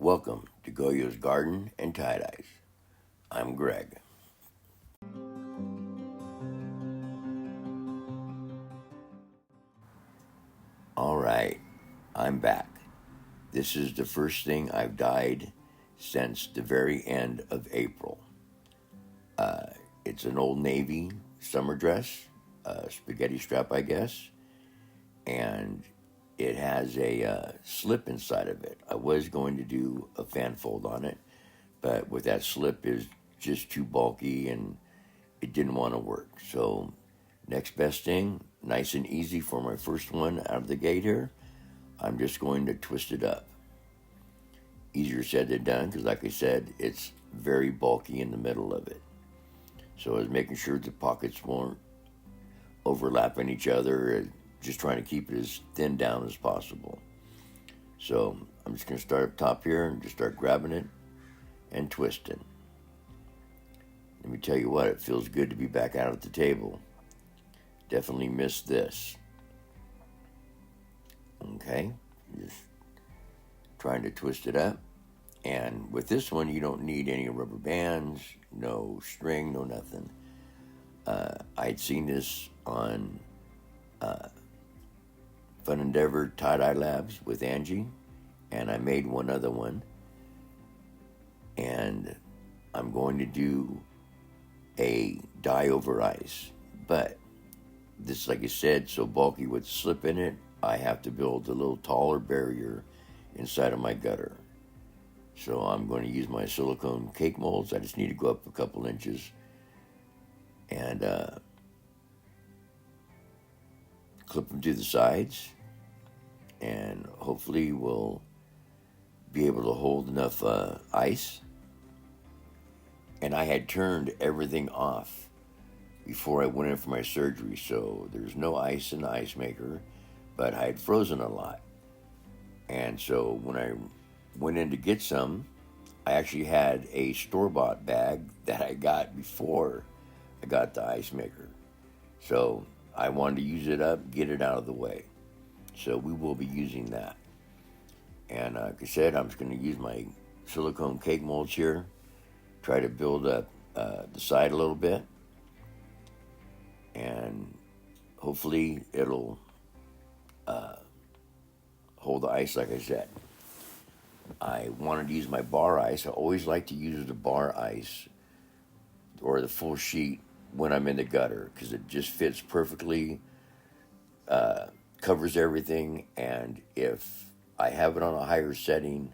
Welcome to Goyo's Garden and Tie-Dyes. I'm Greg. All right, I'm back. This is the first thing I've dyed since the very end of April. It's an Old Navy summer dress, spaghetti strap, I guess, and it has a slip inside of it. I was going to do a fan fold on it, but with that slip is just too bulky and it didn't want to work. So next best thing, nice and easy for my first one out of the gate here, I'm just going to twist it up. Easier said than done because like I said, it's very bulky in the middle of it. So I was making sure the pockets won't overlap in each other, just trying to keep it as thin down as possible. So I'm just going to start up top here and just start grabbing it and twisting. Let me tell you what, it feels good to be back out at the table. Definitely missed this. Okay, just trying to twist it up. And with this one, you don't need any rubber bands, no string, no nothing. I'd seen this on Fun Endeavor Tie-Dye Labs with Angie, and I made one other one. And I'm going to do a dye over ice. But this, like I said, so bulky with slip in it, I have to build a little taller barrier inside of my gutter. So I'm going to use my silicone cake molds. I just need to go up a couple inches and clip them to the sides, and hopefully we'll be able to hold enough ice. And I had turned everything off before I went in for my surgery, so there's no ice in the ice maker, but I had frozen a lot. And so when I went in to get some, I actually had a store-bought bag that I got before I got the ice maker. So I wanted to use it up, get it out of the way. So we will be using that. And like I said, I'm just going to use my silicone cake molds here, try to build up the side a little bit, and hopefully it'll hold the ice like I said. I wanted to use my bar ice. I always like to use the bar ice or the full sheet when I'm in the gutter because it just fits perfectly, covers everything, and if I have it on a higher setting,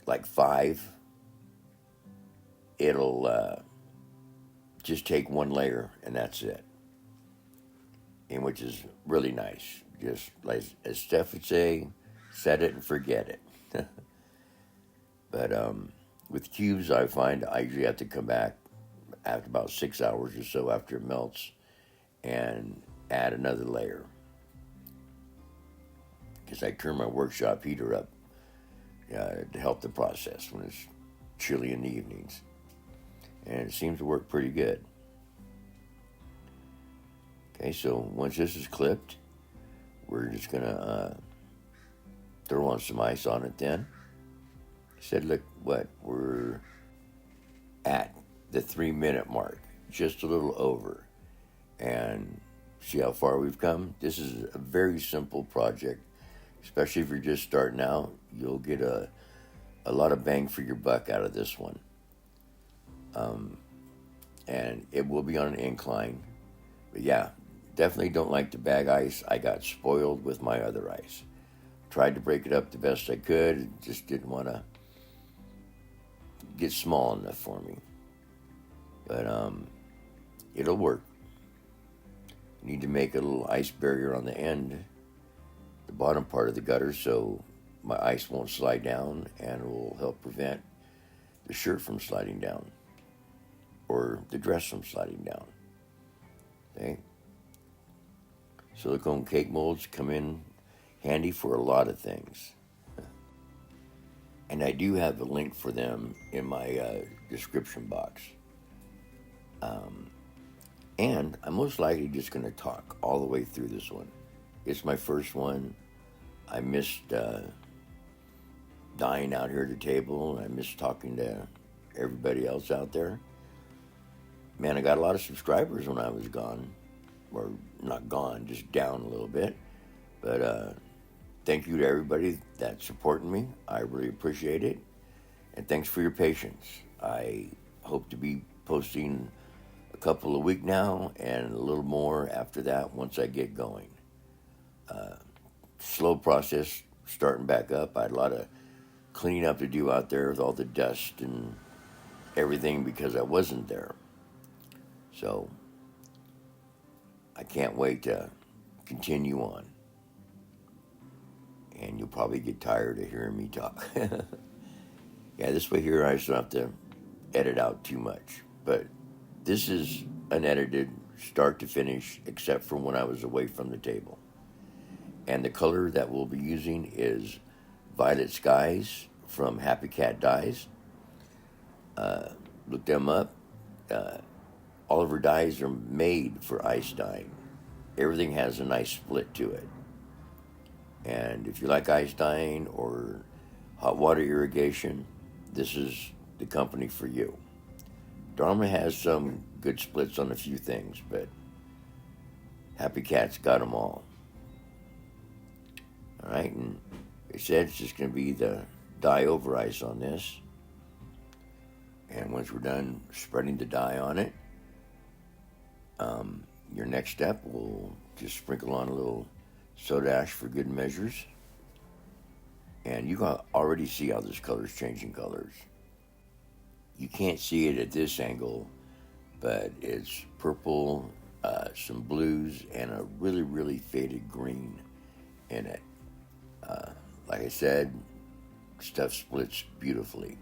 like 5, it'll just take one layer and that's it, and which is really nice. Just like as Steph would say, set it and forget it. But with cubes, I find I usually have to come back after about 6 hours or so after it melts and add another layer. Because I turn my workshop heater up to help the process when it's chilly in the evenings. And it seems to work pretty good. Okay, so once this is clipped, we're just going to throw on some ice on it then. I said, look, we're at the 3-minute mark, just a little over. And see how far we've come? This is a very simple project, especially if you're just starting out. You'll get a lot of bang for your buck out of this one. And it will be on an incline. But yeah, definitely don't like the bag ice. I got spoiled with my other ice. Tried to break it up the best I could. It just didn't want to get small enough for me. But it'll work. Need to make a little ice barrier on the end, the bottom part of the gutter, so my ice won't slide down, and it will help prevent the shirt from sliding down or the dress from sliding down. Okay? Silicone cake molds come in handy for a lot of things. And I do have a link for them in my description box. And I'm most likely just going to talk all the way through this one. It's my first one. I missed dying out here at the table, and I miss talking to everybody else out there. Man, I got a lot of subscribers when I was gone, or not gone, just down a little bit. But thank you to everybody that's supporting me. I really appreciate it. And thanks for your patience. I hope to be posting a couple a week now and a little more after that once I get going. Slow process starting back up. I had a lot of cleaning up to do out there with all the dust and everything because I wasn't there. So I can't wait to continue on. And you'll probably get tired of hearing me talk. Yeah, this way here I just don't have to edit out too much. But this is unedited start to finish except for when I was away from the table. And the color that we'll be using is Violet Skies from Happy Cat Dyes. Look them up. All of her dyes are made for ice dyeing. Everything has a nice split to it. And if you like ice dyeing or hot water irrigation, this is the company for you. Dharma has some good splits on a few things, but Happy Cat's got them all. All right, and they said it's just going to be the dye over ice on this. And once we're done spreading the dye on it, your next step, we'll just sprinkle on a little soda ash for good measures. And you can already see how this color is changing colors. You can't see it at this angle, but it's purple, some blues, and a really, really faded green in it. Like I said, stuff splits beautifully.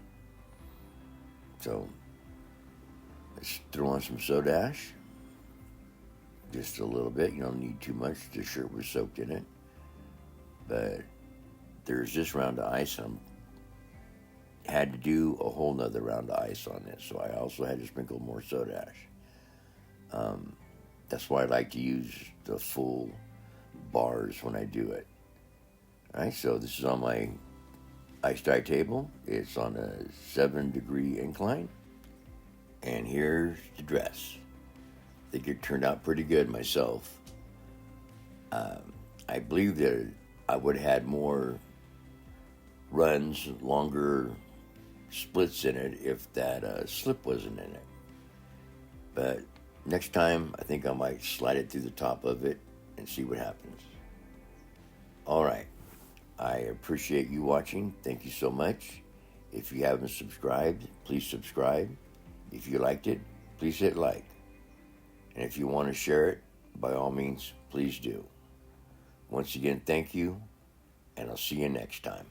So let's throw on some soda ash. Just a little bit. You don't need too much. The shirt was soaked in it. But there's this round of ice. I had to do a whole nother round of ice on this. So I also had to sprinkle more soda ash. That's why I like to use the full bars when I do it. All right, so this is on my ice dye table. It's on a 7-degree incline. And here's the dress. I think it turned out pretty good myself. I believe that I would have had more runs, longer splits in it if that slip wasn't in it. But next time, I think I might slide it through the top of it and see what happens. All right. I appreciate you watching. Thank you so much. If you haven't subscribed, please subscribe. If you liked it, please hit like. And if you want to share it, by all means, please do. Once again, thank you, and I'll see you next time.